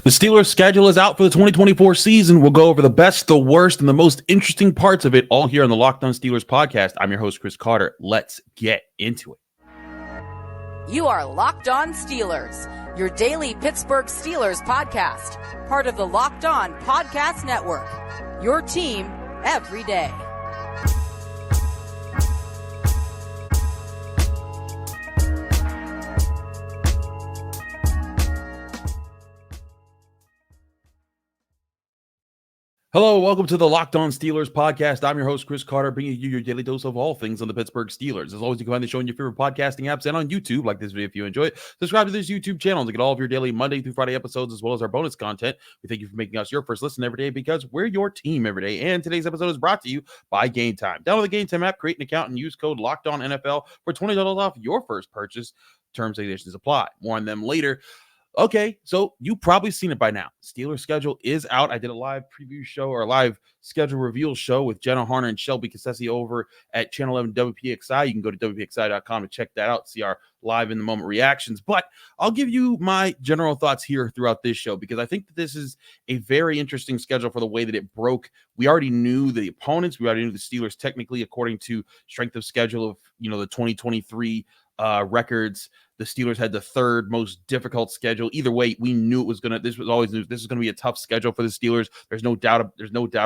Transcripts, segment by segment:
The Steelers' schedule is out for the 2024 season. We'll go over the best, the worst, and the most interesting parts of it all here on the Locked On Steelers podcast. I'm your host, Chris Carter. Let's get into it. You are Locked On Steelers, your daily Pittsburgh Steelers podcast, part of the Locked On Podcast Network, your team every day. Hello, welcome to the Locked On Steelers podcast. I'm your host, Chris Carter, bringing you your daily dose of all things on the Pittsburgh Steelers. As always, you can find the show on your favorite podcasting apps and on YouTube. Like this video if you enjoy it. Subscribe to this YouTube channel to get all of your daily Monday through Friday episodes, as well as our bonus content. We thank you for making us your first listen every day because we're your team every day. And today's episode is brought to you by Game Time. Download the Game Time app, create an account, and use code LOCKEDONNFL for $20 off your first purchase. Terms and conditions apply. More on them later. Okay, so you've probably seen it by now. Steelers schedule is out. I did a live preview show or a live schedule reveal show with Jenna Harner and Shelby Cassesi over at Channel 11 WPXI. You can go to WPXI.com to check that out, see our live in the moment reactions. But I'll give you my general thoughts here throughout this show because I think that this is a very interesting schedule for the way that it broke. We already knew the opponents. We already knew the Steelers technically according to strength of schedule of, the 2023 records. The Steelers had the third most difficult schedule. Either way, we knew this was always news. This is going to be a tough schedule for the Steelers. There's no doubt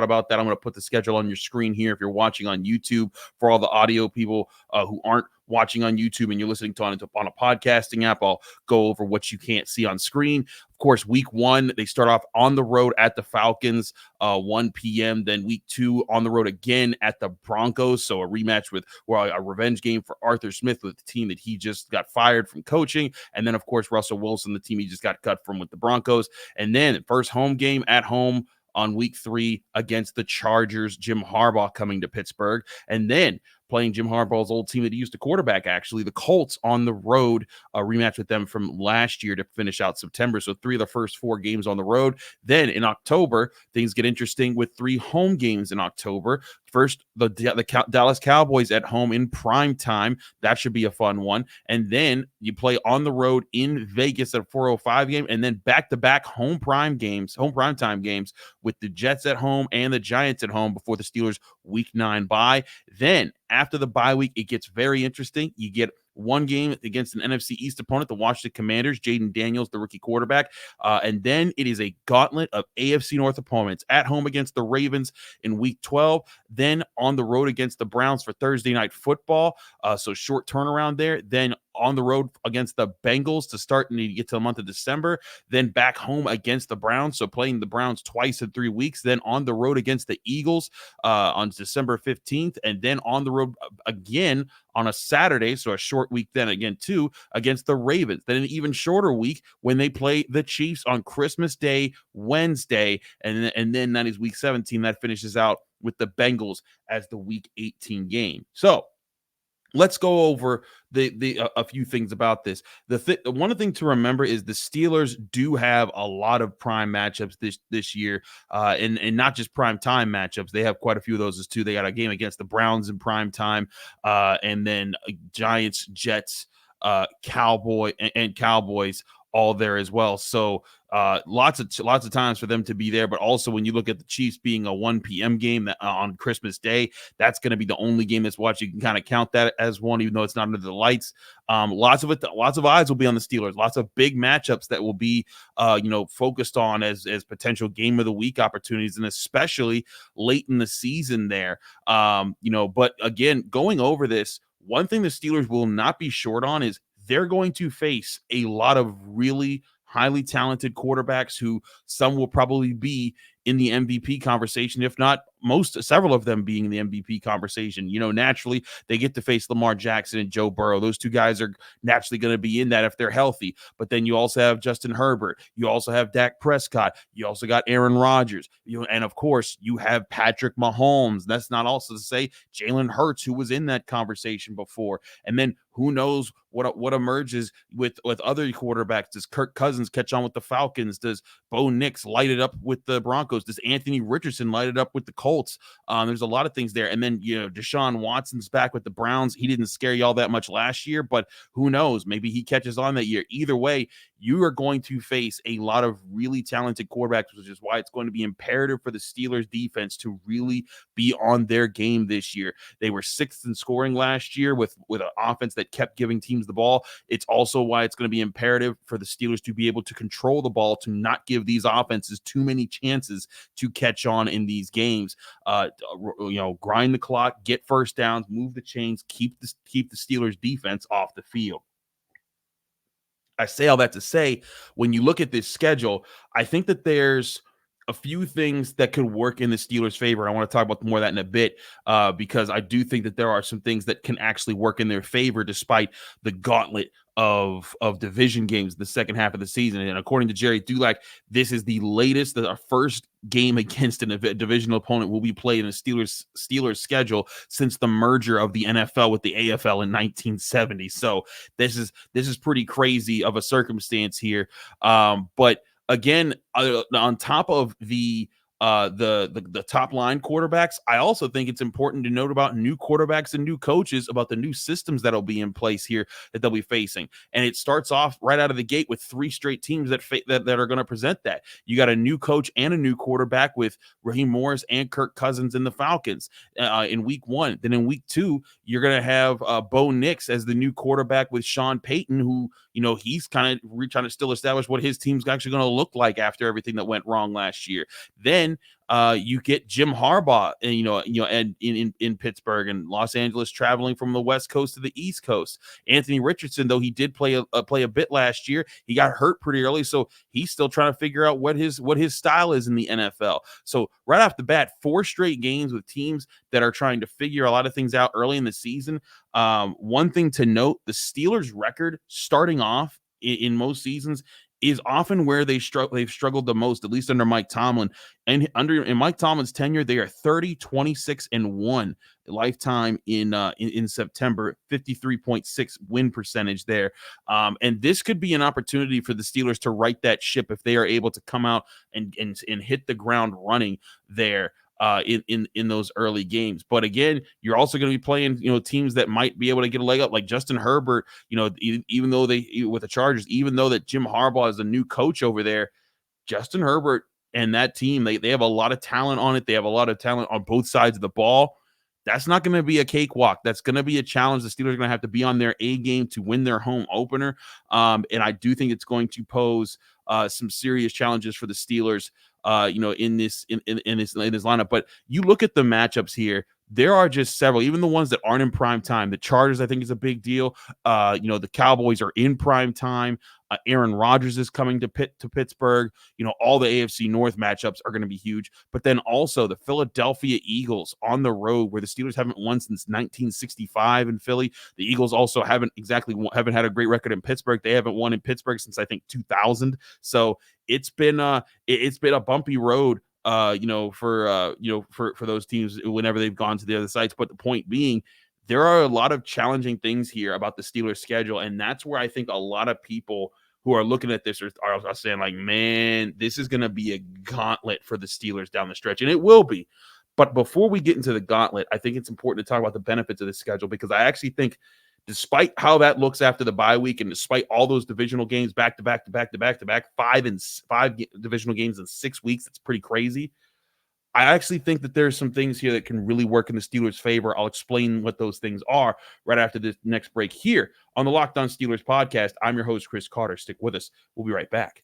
about that. I'm going to put the schedule on your screen here if you're watching on YouTube. For all the audio people who aren't watching on YouTube and you're listening to on a podcasting app, I'll go over what you can't see on screen. Of course, week 1, they start off on the road at the Falcons, 1 p.m. Then week 2 on the road again at the Broncos. So a rematch a revenge game for Arthur Smith with the team that he just got fired from coaching. And then, of course, Russell Wilson, the team he just got cut from with the Broncos. And then first home game at home on week 3 against the Chargers, Jim Harbaugh coming to Pittsburgh. And then playing Jim Harbaugh's old team that he used to quarterback, actually, the Colts on the road, a rematch with them from last year to finish out September. So 3 of the first 4 games on the road. Then in October, things get interesting with 3 home games in October. First, the Dallas Cowboys at home in prime time. That should be a fun one. And then you play on the road in Vegas at a 4:05 game, and then back-to-back home prime time games with the Jets at home and the Giants at home before the Steelers' Week 9 bye. Then after the bye week, it gets very interesting. You get one game against an NFC East opponent, the Washington Commanders, Jaden Daniels, the rookie quarterback. And then it is a gauntlet of AFC North opponents at home against the Ravens in week 12, then on the road against the Browns for Thursday Night Football. So short turnaround there. Then on the road against the Bengals to start and you get to the month of December, then back home against the Browns. So playing the Browns twice in 3 weeks, then on the road against the Eagles on December 15th, and then on the road again on a Saturday. So a short week then again, too, against the Ravens. Then an even shorter week when they play the Chiefs on Christmas Day, Wednesday. And then that is week 17. That finishes out with the Bengals as the week 18 game. So let's go over a few things about this. One thing to remember is the Steelers do have a lot of prime matchups this year, and not just prime time matchups. They have quite a few of those too. They got a game against the Browns in prime time, and then Giants, Jets, Cowboys all there as well. So lots of times for them to be there. But also when you look at the Chiefs being a 1 p.m. game on Christmas Day, that's going to be the only game that's watched. You can kind of count that as one, even though it's not under the lights. Lots of eyes will be on the Steelers. Lots of big matchups that will be focused on as potential game of the week opportunities, and especially late in the season there. But again, going over this, one thing the Steelers will not be short on is they're going to face a lot of really highly talented quarterbacks who some will probably be in the MVP conversation, if not several of them being in the MVP conversation. Naturally, they get to face Lamar Jackson and Joe Burrow. Those two guys are naturally going to be in that if they're healthy. But then you also have Justin Herbert. You also have Dak Prescott. You also got Aaron Rodgers. And, of course, you have Patrick Mahomes. That's not also to say Jalen Hurts, who was in that conversation before. And then who knows what emerges with other quarterbacks. Does Kirk Cousins catch on with the Falcons? Does Bo Nix light it up with the Broncos? Does Anthony Richardson light it up with the Colts? There's a lot of things there. And then, Deshaun Watson's back with the Browns. He didn't scare y'all that much last year, but who knows? Maybe he catches on that year. Either way, you are going to face a lot of really talented quarterbacks, which is why it's going to be imperative for the Steelers defense to really be on their game this year. They were 6th in scoring last year with an offense that kept giving teams the ball. It's also why it's going to be imperative for the Steelers to be able to control the ball, to not give these offenses too many chances to catch on in these games. Grind the clock, get first downs, move the chains, keep the Steelers defense off the field. I say all that to say, when you look at this schedule, I think that there's a few things that could work in the Steelers' favor. I want to talk about more of that in a bit because I do think that there are some things that can actually work in their favor despite the gauntlet of division games the second half of the season. And according to Jerry Dulac, this is the latest, our first game against a divisional opponent will be played in the Steelers schedule since the merger of the NFL with the AFL in 1970. So this is pretty crazy of a circumstance here. But again, on top of the top line quarterbacks, I also think it's important to note about new quarterbacks and new coaches, about the new systems that'll be in place here that they'll be facing. And it starts off right out of the gate with 3 straight teams that are going to present that. You got a new coach and a new quarterback with Raheem Morris and Kirk Cousins in the Falcons in week 1. Then in week 2, you're going to have Bo Nix as the new quarterback with Sean Payton, who, he's kind of trying to still establish what his team's actually going to look like after everything that went wrong last year. Then you get Jim Harbaugh, and in Pittsburgh and Los Angeles, traveling from the West Coast to the East Coast. Anthony Richardson, though he did play a bit last year, he got hurt pretty early, so he's still trying to figure out what his style is in the NFL. So right off the bat, 4 straight games with teams that are trying to figure a lot of things out early in the season. One thing to note: the Steelers' record starting off in most seasons is often where they've struggled the most, at least under Mike Tomlin. And in Mike Tomlin's tenure, they are 30-26-1 lifetime in September, 53.6 win percentage there. And this could be an opportunity for the Steelers to right that ship if they are able to come out and hit the ground running there. In those early games. But again, you're also going to be playing, teams that might be able to get a leg up, like Justin Herbert, even though with the Chargers, even though that Jim Harbaugh is a new coach over there, Justin Herbert and that team, they have a lot of talent on it. They have a lot of talent on both sides of the ball. That's not going to be a cakewalk. That's going to be a challenge. The Steelers are going to have to be on their A game to win their home opener. And I do think it's going to pose some serious challenges for the Steelers, in this lineup. But you look at the matchups here, there are just several, even the ones that aren't in prime time. The Chargers, I think, is a big deal. The Cowboys are in prime time. Aaron Rodgers is coming to Pittsburgh. All the AFC North matchups are going to be huge. But then also the Philadelphia Eagles on the road, where the Steelers haven't won since 1965 in Philly. The Eagles also haven't had a great record in Pittsburgh. They haven't won in Pittsburgh since, I think, 2000. So it's been a bumpy road for those teams whenever they've gone to the other sites. But the point being, there are a lot of challenging things here about the Steelers schedule. And that's where I think a lot of people who are looking at this are saying, like, man, this is going to be a gauntlet for the Steelers down the stretch. And it will be. But before we get into the gauntlet, I think it's important to talk about the benefits of the schedule, because I actually think, despite how that looks after the bye week, and despite all those divisional games back to back, 5 divisional games in 6 weeks, it's pretty crazy. I actually think that there's some things here that can really work in the Steelers' favor. I'll explain what those things are right after this next break here on the Locked On Steelers podcast. I'm your host, Chris Carter. Stick with us. We'll be right back.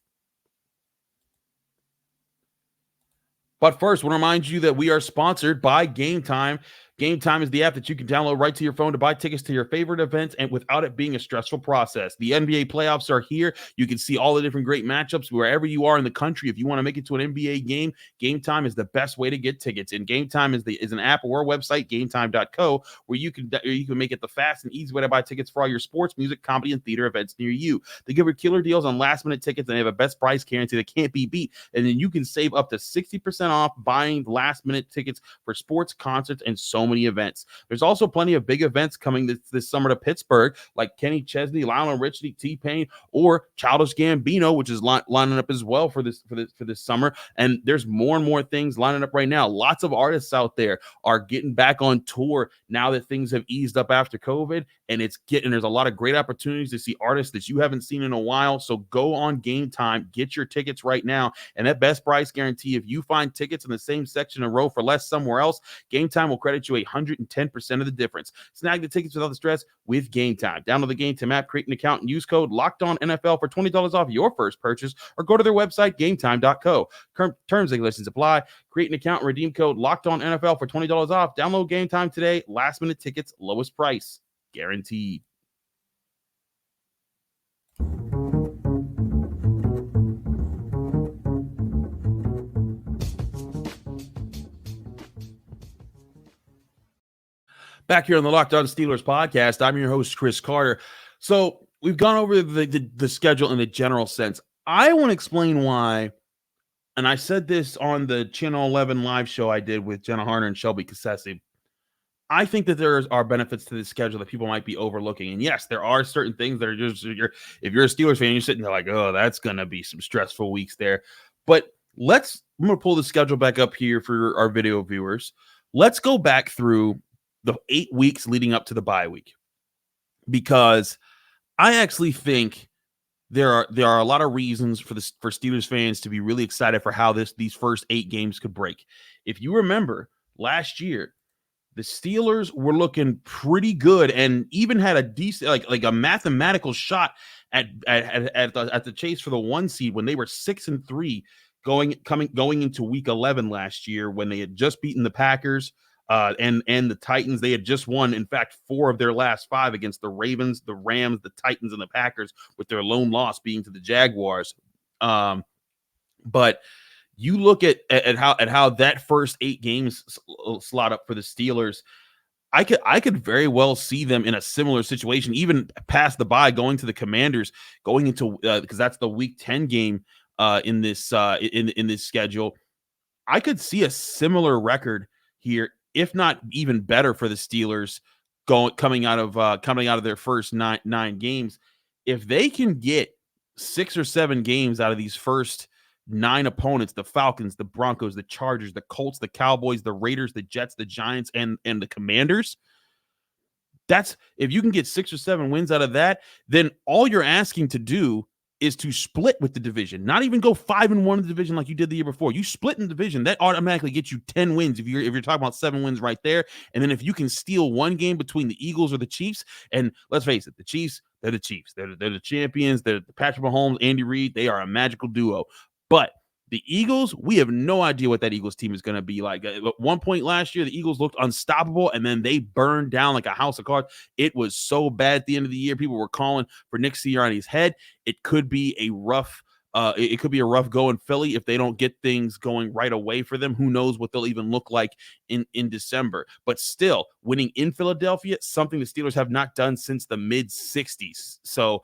But first, I want to remind you that we are sponsored by Game Time. Game Time is the app that you can download right to your phone to buy tickets to your favorite events, and without it being a stressful process. The NBA playoffs are here. You can see all the different great matchups wherever you are in the country. If you want to make it to an NBA game, Game Time is the best way to get tickets. And Game Time is an app or a website, gametime.co, where you can make it the fast and easy way to buy tickets for all your sports, music, comedy, and theater events near you. They give you killer deals on last-minute tickets, and they have a best price guarantee that can't be beat. And then you can save up to 60% off buying last-minute tickets for sports, concerts, and so many events. There's also plenty of big events coming this summer to Pittsburgh, like Kenny Chesney, Lionel Richie, T-Pain, or Childish Gambino, which is lining up as well for this summer. And there's more and more things lining up right now. Lots of artists out there are getting back on tour now that things have eased up after COVID, and there's a lot of great opportunities to see artists that you haven't seen in a while. So go on Game Time, get your tickets right now, and that best price guarantee. If you find tickets in the same section in a row for less somewhere else, Game Time will credit you 110% of the difference. Snag the tickets without the stress with Game Time. Download the Game Time app, create an account, and use code LOCKEDONNFL for $20 off your first purchase, or go to their website, gametime.co. Terms and conditions apply. Create an account and redeem code LOCKEDONNFL for $20 off. Download Game Time today. Last minute tickets, lowest price guaranteed. Back here on the Locked On Steelers podcast, I'm your host, Chris Carter. So we've gone over the schedule in a general sense. I want to explain why, and I said this on the Channel 11 live show I did with Jenna Harner and Shelby Cassesi. I think that there are benefits to this schedule that people might be overlooking. And yes, there are certain things that are just, if you're a Steelers fan, you're sitting there like, oh, that's going to be some stressful weeks there. But I'm going to pull the schedule back up here for our video viewers. Let's go back through the 8 weeks leading up to the bye week, because I actually think there are a lot of reasons for Steelers fans to be really excited for how these first 8 games could break. If you remember last year, the Steelers were looking pretty good and even had a decent, like a mathematical shot at the chase for the 1 seed when they were 6-3 going into week 11 last year, when they had just beaten the Packers and the Titans. They had just won, in fact, 4 of their last 5 against the Ravens, the Rams, the Titans, and the Packers, with their lone loss being to the Jaguars. But you look at how that first 8 games slot up for the Steelers. I could very well see them in a similar situation, even past the bye, going to the Commanders, going into because that's the Week 10 game in this schedule. I could see a similar record here, if not even better, for the Steelers coming out of their first nine games. If they can get 6 or 7 games out of these first 9 opponents, the Falcons, the Broncos, the Chargers, the Colts, the Cowboys, the Raiders, the Jets, the Giants, and the Commanders, if you can get 6 or 7 wins out of that, then all you're asking to do is to split with the division. Not even go 5-1 in the division like you did the year before. You split in the division, that automatically gets you 10 wins if you're talking about 7 wins right there. And then if you can steal 1 game between the Eagles or the Chiefs, and let's face it, the Chiefs, they're the Chiefs. They're the champions. They're Patrick Mahomes, Andy Reid. They are a magical duo. But the Eagles, we have no idea what that Eagles team is going to be like. At one point last year, the Eagles looked unstoppable, and then they burned down like a house of cards. It was so bad at the end of the year. People were calling for Nick Sirianni's head. It could be a rough go in Philly if they don't get things going right away for them. Who knows what they'll even look like in December. But still, winning in Philadelphia, something the Steelers have not done since the mid-'60s. So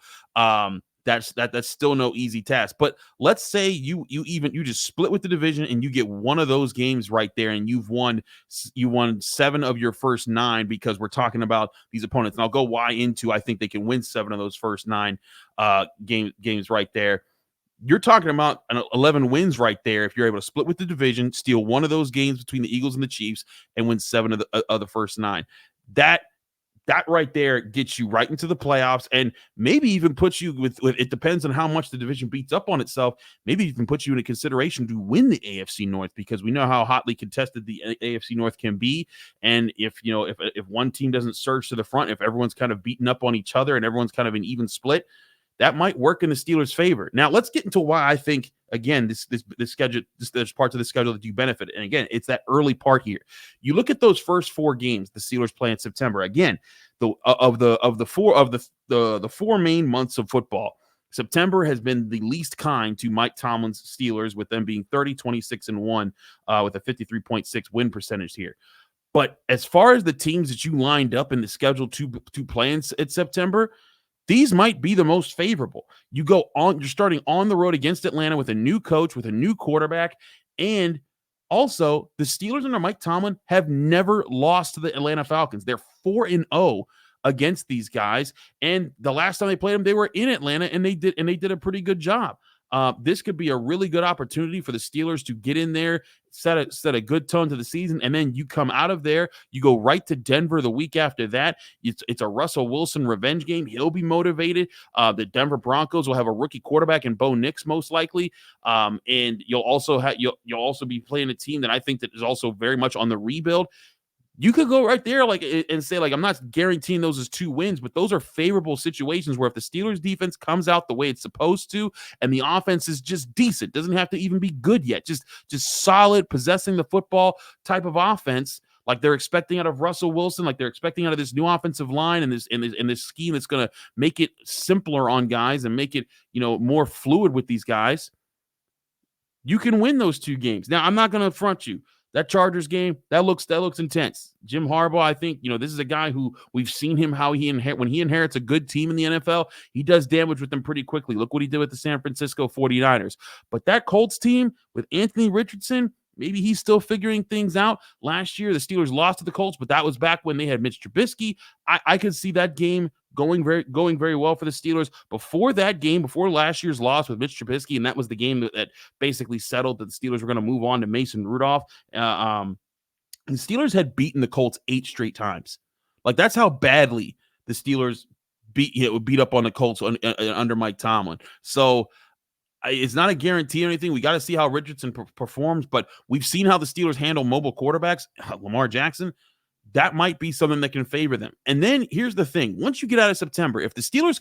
that's still no easy task. But let's say you just split with the division and you get one of those games right there, and you won 7 of your first 9, because we're talking about these opponents. And I'll go why into I think they can win 7 of those first 9 games right there. You're talking about 11 wins right there if you're able to split with the division, steal one of those games between the Eagles and the Chiefs, and win 7 of the first 9. That right there gets you right into the playoffs, and maybe even puts you with it depends on how much the division beats up on itself. Maybe even puts you in a consideration to win the AFC North, because we know how hotly contested the AFC North can be. And if one team doesn't surge to the front, if everyone's kind of beaten up on each other and everyone's kind of an even split, that might work in the Steelers' favor. Now, let's get into why I think, again, this schedule, there's parts of the schedule that do benefit. And again, it's that early part here. You look at those first 4 games the Steelers play in September. Again, the 4 main months of football, September has been the least kind to Mike Tomlin's Steelers, with them being 30-26-1 with a 53.6 win percentage here. But as far as the teams that you lined up in the schedule to play in September, these might be the most favorable. You're starting on the road against Atlanta with a new coach, with a new quarterback, and Also, the Steelers under Mike Tomlin have never lost to the Atlanta Falcons. They're 4-0 against these guys, and the last time they played them, they were in Atlanta, and they did a pretty good job. This could be a really good opportunity for the Steelers to get in there, set a good tone to the season, and then you come out of there, you go right to Denver the week after that. It's a Russell Wilson revenge game. He'll be motivated. The Denver Broncos will have a rookie quarterback in Bo Nix most likely, and you'll also be playing a team that I think that is also very much on the rebuild. You could go right there and say, I'm not guaranteeing those as 2 wins, but those are favorable situations where if the Steelers defense comes out the way it's supposed to and the offense is just decent, doesn't have to even be good yet, just solid, possessing the football type of offense like they're expecting out of Russell Wilson, like they're expecting out of this new offensive line and this scheme that's going to make it simpler on guys and make it, more fluid with these guys, you can win those 2 games. Now, I'm not going to front you. That Chargers game, that looks intense. Jim Harbaugh, I think, this is a guy who we've seen him how when he inherits a good team in the NFL, he does damage with them pretty quickly. Look what he did with the San Francisco 49ers. But that Colts team with Anthony Richardson, maybe he's still figuring things out. Last year, the Steelers lost to the Colts, but that was back when they had Mitch Trubisky. I could see that game going very well for the Steelers. Before that game, before last year's loss with Mitch Trubisky, and that was the game that basically settled that the Steelers were going to move on to Mason Rudolph. The Steelers had beaten the Colts 8 straight times. That's how badly the Steelers beat up on the Colts under Mike Tomlin. So it's not a guarantee or anything. We got to see how Richardson performs, but we've seen how the Steelers handle mobile quarterbacks. Lamar Jackson, that might be something that can favor them. And then here's the thing. Once you get out of September, if the Steelers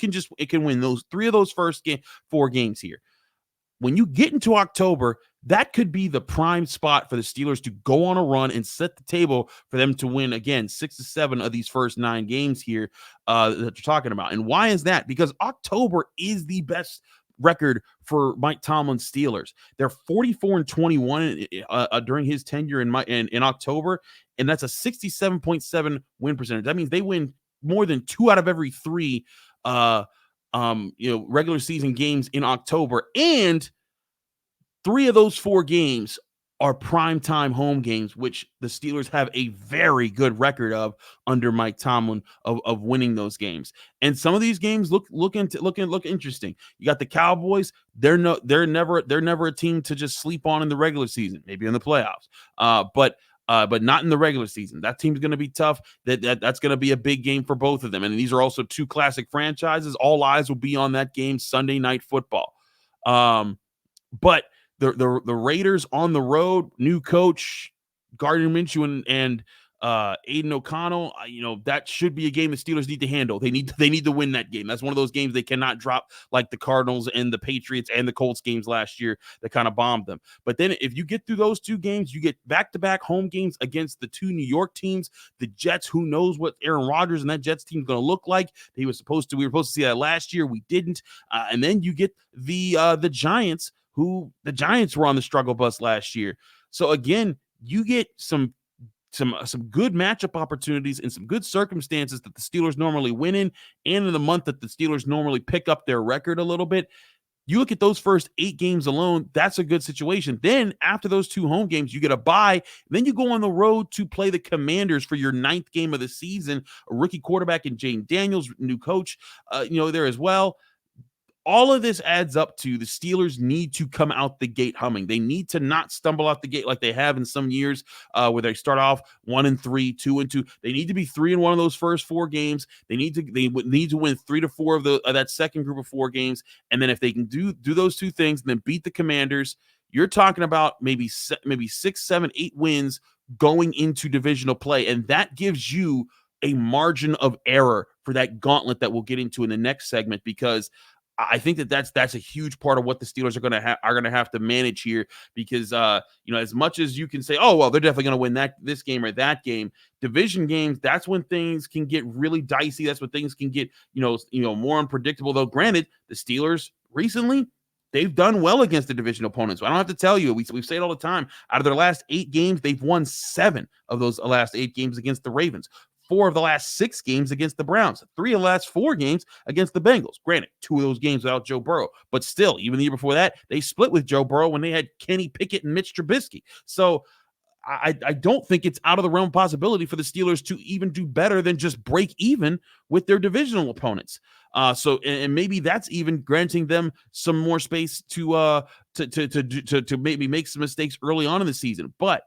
can win those 3 of those first 4 games here, when you get into October, that could be the prime spot for the Steelers to go on a run and set the table for them to win, again, 6 to 7 of these first 9 games here that you're talking about. And why is that? Because October is the best record for Mike Tomlin's Steelers. They're 44-21 during his tenure in October, and that's a 67.7 win percentage. That means they win more than 2 out of every 3 regular season games in October, and 3 of those 4 games are primetime home games, which the Steelers have a very good record of under Mike Tomlin of winning those games. And some of these games look interesting. You got the Cowboys. They're never a team to just sleep on in the regular season, maybe in the playoffs. But not in the regular season. That team's going to be tough. That's going to be a big game for both of them. And these are also 2 classic franchises. All eyes will be on that game, Sunday Night Football. But the Raiders on the road, new coach, Gardner Minshew and Aiden O'Connell, that should be a game the Steelers need to handle. They need to win that game. That's one of those games they cannot drop, like the Cardinals and the Patriots and the Colts games last year that kind of bombed them. But then if you get through those 2 games, you get back-to-back home games against the 2 New York teams, the Jets. Who knows what Aaron Rodgers and that Jets team is going to look like? We were supposed to see that last year. We didn't. And then you get the Giants, who the Giants were on the struggle bus last year. So again, you get some good matchup opportunities and some good circumstances that the Steelers normally win in, and in the month that the Steelers normally pick up their record a little bit. You look at those first 8 games alone, that's a good situation. Then after those 2 home games, you get a bye. Then you go on the road to play the Commanders for your 9th game of the season. A rookie quarterback in Jane Daniels, new coach, there as well. All of this adds up to the Steelers need to come out the gate humming. They need to not stumble out the gate like they have in some years where they start off 1-3, 2-2. They need to be 3-1 of those first 4 games. They need to win 3 to 4 of that second group of 4 games. And then if they can do those 2 things and then beat the Commanders, you're talking about maybe 6, 7, 8 wins going into divisional play. And that gives you a margin of error for that gauntlet that we'll get into in the next segment, because I think that's a huge part of what the Steelers are going to have to manage here, because as much as you can say, oh well, they're definitely going to win this game or that game, division games, that's when things can get really dicey. That's when things can get more unpredictable. Though granted, the Steelers recently, they've done well against the division opponents. I don't have to tell you. We say it all the time. Out of their last 8 games, they've won 7 of those last 8 games against the Ravens. 4 of the last 6 games against the Browns, 3 of the last 4 games against the Bengals. Granted, 2 of those games without Joe Burrow, but still, even the year before that, they split with Joe Burrow when they had Kenny Pickett and Mitch Trubisky. So I don't think it's out of the realm of possibility for the Steelers to even do better than just break even with their divisional opponents. So maybe that's even granting them some more space to maybe make some mistakes early on in the season. But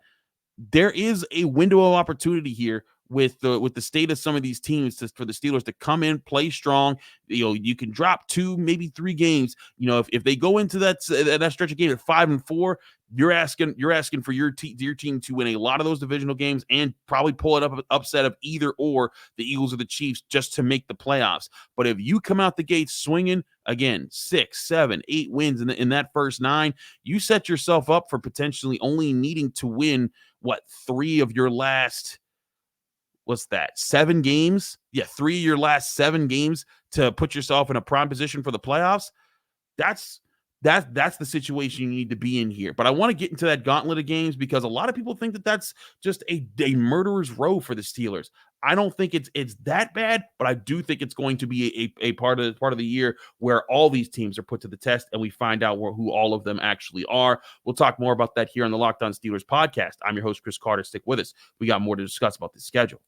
there is a window of opportunity here with the state of some of these teams for the Steelers to come in, play strong. You can drop 2, maybe 3 games. If they go into that stretch of game at 5-4, you're asking for your team to win a lot of those divisional games and probably pull it up upset of either or the Eagles or the Chiefs just to make the playoffs. But if you come out the gate swinging again 6, 7, 8 wins in that first 9, you set yourself up for potentially only needing to win 3 of your last 7 games? Yeah, 3 of your last 7 games to put yourself in a prime position for the playoffs. That's the situation you need to be in here. But I want to get into that gauntlet of games because a lot of people think that that's just a murderer's row for the Steelers. I don't think it's that bad, but I do think it's going to be a part of the year where all these teams are put to the test and we find out who all of them actually are. We'll talk more about that here on the Locked On Steelers podcast. I'm your host, Chris Carter. Stick with us. We got more to discuss about the schedule.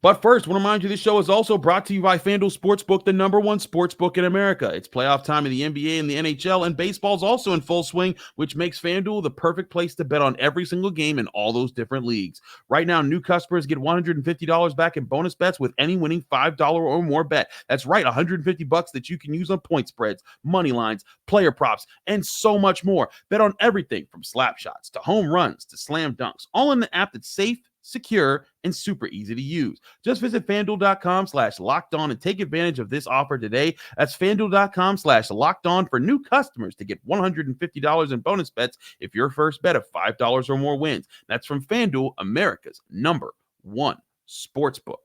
But first, I want to remind you this show is also brought to you by FanDuel Sportsbook, the #1 sportsbook in America. It's playoff time in the NBA and the NHL, and baseball's also in full swing, which makes FanDuel the perfect place to bet on every single game in all those different leagues. Right now, new customers get $150 back in bonus bets with any winning $5 or more bet. That's right, $150 that you can use on point spreads, money lines, player props, and so much more. Bet on everything from slap shots to home runs to slam dunks, all in the app that's safe, secure, and super easy to use. Just visit FanDuel.com/lockedon and take advantage of this offer today. That's FanDuel.com/lockedon for new customers to get $150 in bonus bets if your first bet of $5 or more wins. That's from FanDuel, America's #1 sportsbook.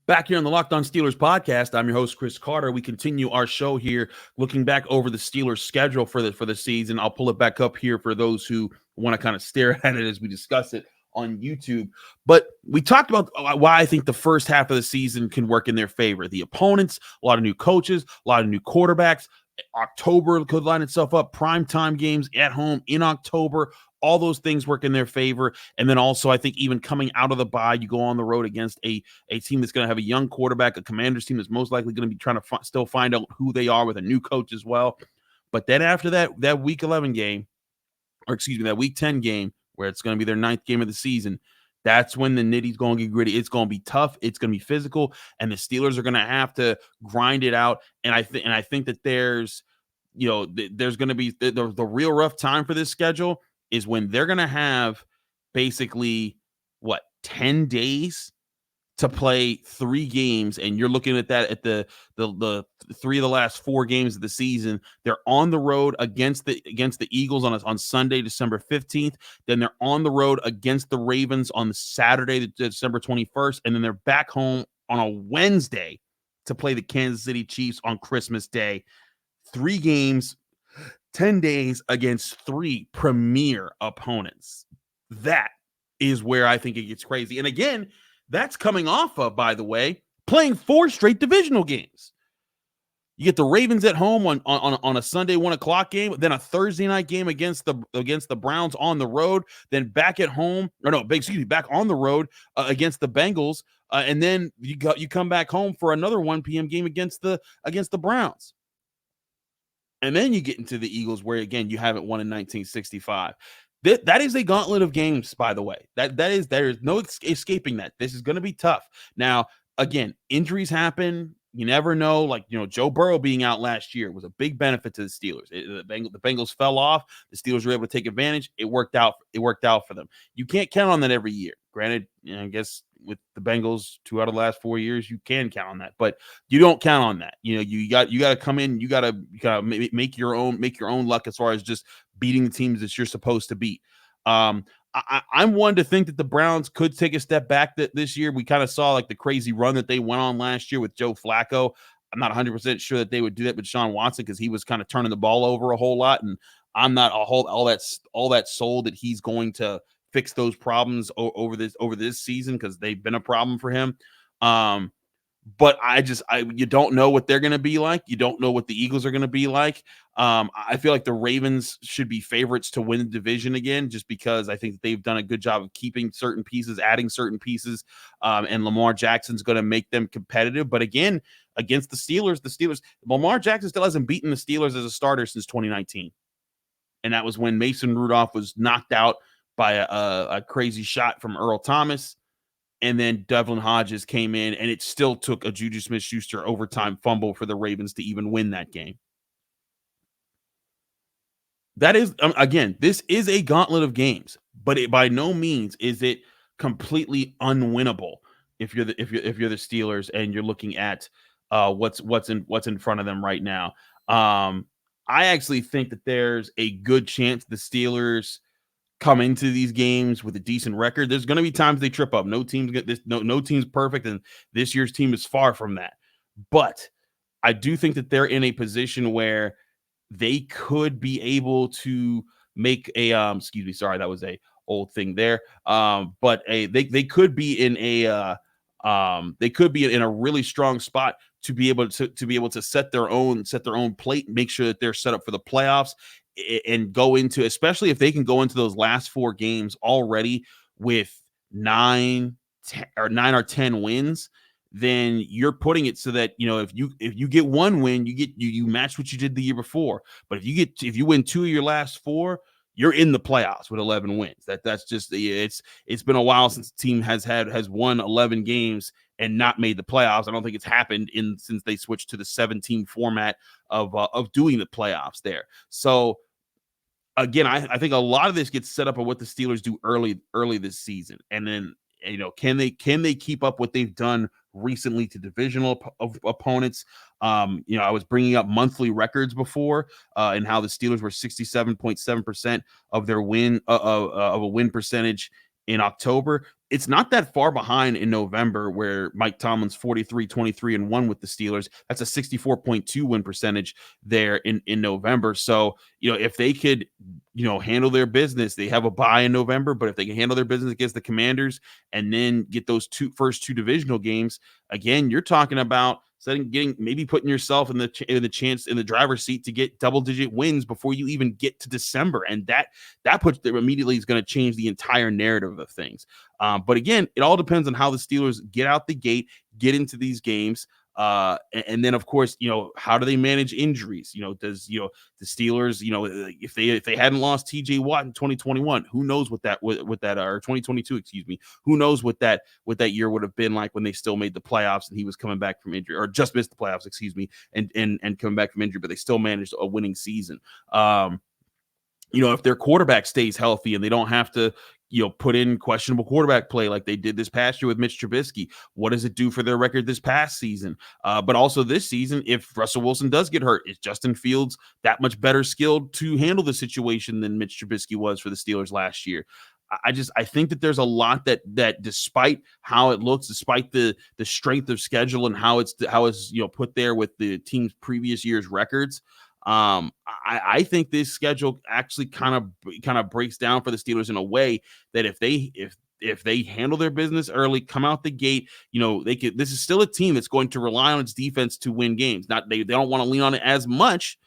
Back here on the Locked On Steelers podcast, I'm your host, Chris Carter. We continue our show here looking back over the Steelers schedule for the season. I'll pull it back up here for those who want to kind of stare at it as we discuss it on YouTube. But we talked about why I think the first half of the season can work in their favor. The opponents, a lot of new coaches, a lot of new quarterbacks. October could line itself up, primetime games at home in October. All those things work in their favor. And then also, I think even coming out of the bye, you go on the road against a team that's going to have a young quarterback, a Commanders team that's most likely going to be trying to still find out who they are with a new coach as well. But then after that Week 11 game, that Week 10 game, where it's going to be their 9th game of the season, that's when the nitty's going to get gritty. It's going to be tough. It's going to be physical, and the Steelers are going to have to grind it out. And I think that there's going to be the real rough time for this schedule is when they're going to have basically 10 days to play 3 games, and you're looking at that at the 3 of the last 4 games of the season. They're on the road against the Eagles on Sunday, December 15th. Then they're on the road against the Ravens on Saturday, December 21st, and then they're back home on a Wednesday to play the Kansas City Chiefs on Christmas Day. 3 games, 10 days against 3 premier opponents. That is where I think it gets crazy. And again, that's coming off of, by the way, playing 4 straight divisional games. You get the Ravens at home on a Sunday 1:00 game, then a Thursday night game against the Browns on the road, then back at home, back on the road against the Bengals, and then you come back home for another 1 p.m. game against the Browns. And then you get into the Eagles, where, again, you haven't won in 1965. That is a gauntlet of games, by the way. There is no escaping that. This is going to be tough. Now, again, injuries happen. You never know. Joe Burrow being out last year was a big benefit to the Steelers. The Bengals fell off. The Steelers were able to take advantage. It worked out for them. You can't count on that every year. Granted, I guess with the Bengals 2 out of the last 4 years, you can count on that, but you don't count on that. You got to come in. You got to make your own luck as far as just beating the teams that you're supposed to beat. I'm one to think that the Browns could take a step back this year. We kind of saw the crazy run that they went on last year with Joe Flacco. I'm not 100% sure that they would do that with Sean Watson because he was kind of turning the ball over a whole lot, and I'm not all that sold that he's going to fix those problems over this season, because they've been a problem for him. But you don't know what they're going to be like. You don't know what the Eagles are going to be like. I feel like the Ravens should be favorites to win the division again, just because I think that they've done a good job of keeping certain pieces, adding certain pieces, and Lamar Jackson's going to make them competitive. But again, against the Steelers, Lamar Jackson still hasn't beaten the Steelers as a starter since 2019. And that was when Mason Rudolph was knocked out by a crazy shot from Earl Thomas. And then Devlin Hodges came in, and it still took a Juju Smith-Schuster overtime fumble for the Ravens to even win that game. That is, again, this is a gauntlet of games, but by no means is it completely unwinnable if you're the Steelers and you're looking at what's in front of them right now. I actually think that there's a good chance the Steelers come into these games with a decent record. There's going to be times they trip up. No team's perfect, and this year's team is far from that. But I do think that they're in a position where they could be able to make a sorry, that was a old thing there. But they could be in a really strong spot to be able to set their own plate, make sure that they're set up for the playoffs, and go into, especially if they can go into those last 4 games already with 9 or 10 wins, then you're putting it so that, if you get 1 win, you match what you did the year before. But if you win 2 of your last 4, you're in the playoffs with 11 wins. That's just, it's been a while since the team has won 11 games and not made the playoffs. I don't think it's happened since they switched to the 17 format of doing the playoffs there. So again, I think a lot of this gets set up on what the Steelers do early this season, and then can they keep up what they've done recently to divisional opponents? I was bringing up monthly records before, and how the Steelers were 67.7% of their win of a win percentage in October. It's not that far behind in November, where Mike Tomlin's 43-23-1 with the Steelers. That's a 64.2 win percentage there in November. So, if they could, handle their business, they have a bye in November, but if they can handle their business against the Commanders and then get those first two divisional games, again, you're talking about maybe putting yourself in the driver's seat to get double-digit wins before you even get to December, and that puts them immediately is going to change the entire narrative of things. But again, it all depends on how the Steelers get out the gate, get into these games. And then, of course, how do they manage injuries? Does the Steelers, if they hadn't lost TJ Watt in 2021, who knows what that or 2022, excuse me, who knows what that year would have been like when they still made the playoffs and he was coming back from injury, or just missed the playoffs, excuse me, and coming back from injury, but they still managed a winning season. If their quarterback stays healthy and they don't have to, put in questionable quarterback play like they did this past year with Mitch Trubisky, what does it do for their record this past season? But also this season, if Russell Wilson does get hurt, is Justin Fields that much better skilled to handle the situation than Mitch Trubisky was for the Steelers last year? I think that there's a lot that despite how it looks, despite the strength of schedule and how it's put there with the team's previous year's records, I think this schedule actually kind of breaks down for the Steelers in a way that if they handle their business early, come out the gate, this is still a team that's going to rely on its defense to win games. They don't want to lean on it as much,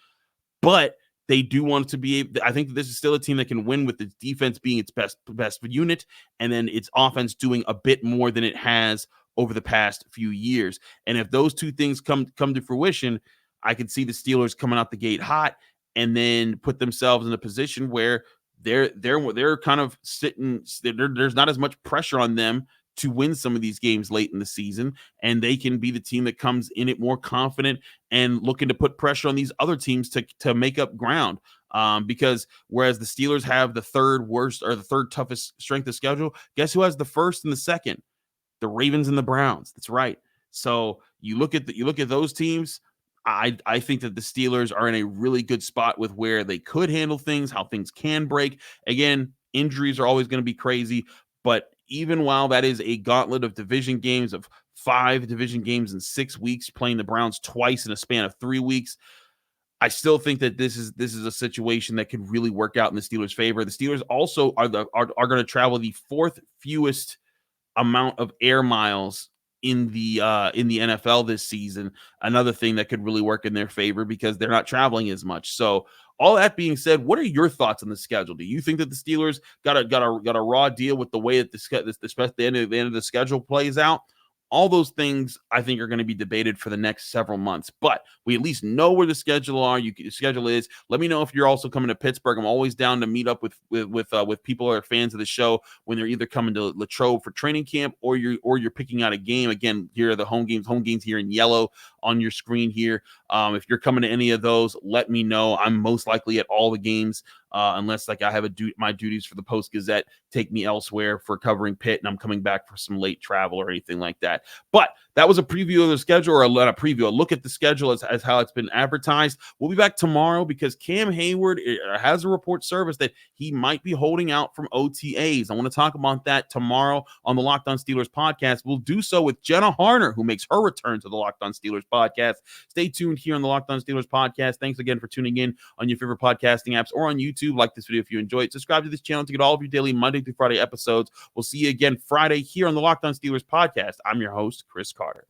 but they do want to be able. I think that this is still a team that can win with its defense being its best unit, and then its offense doing a bit more than it has over the past few years. And if those two things come to fruition, I could see the Steelers coming out the gate hot and then put themselves in a position where they're kind of sitting. There's not as much pressure on them to win some of these games late in the season, and they can be the team that comes in it more confident and looking to put pressure on these other teams to make up ground. Because whereas the Steelers have the third worst or the third toughest strength of schedule, guess who has the first and the second? The Ravens and the Browns. That's right. So you look at those teams. I think that the Steelers are in a really good spot with where they could handle things, how things can break. Again, injuries are always going to be crazy, but even while that is a gauntlet of division games, of 5 division games in 6 weeks, playing the Browns twice in a span of 3 weeks, I still think that this is a situation that could really work out in the Steelers' favor. The Steelers also are going to travel the fourth fewest amount of air miles in the NFL this season. Another thing that could really work in their favor because they're not traveling as much. So all that being said, what are your thoughts on the schedule? Do you think that the Steelers got a raw deal with the way that the end of the schedule plays out? All those things I think are going to be debated for the next several months, but we at least know where the schedule is. Let me know if you're also coming to Pittsburgh. I'm always down to meet up with people who are fans of the show when they're either coming to Latrobe for training camp or you're picking out a game. Again, here are the home games here in yellow on your screen here. If you're coming to any of those, let me know. I'm most likely at all the games. Unless like I have my duties for the Post Gazette take me elsewhere for covering Pitt and I'm coming back for some late travel or anything like that. But that was a preview of the schedule, or a look at the schedule as how it's been advertised. We'll be back tomorrow because Cam Hayward has a report service that he might be holding out from OTAs. I want to talk about that tomorrow on the Locked On Steelers podcast. We'll do so with Jenna Harner, who makes her return to the Locked On Steelers podcast. Stay tuned here on the Locked On Steelers podcast. Thanks again for tuning in on your favorite podcasting apps or on YouTube. Like this video if you enjoyed it. Subscribe to this channel to get all of your daily Monday through Friday episodes. We'll see you again Friday here on the Locked On Steelers podcast. I'm your host, Chris Carter.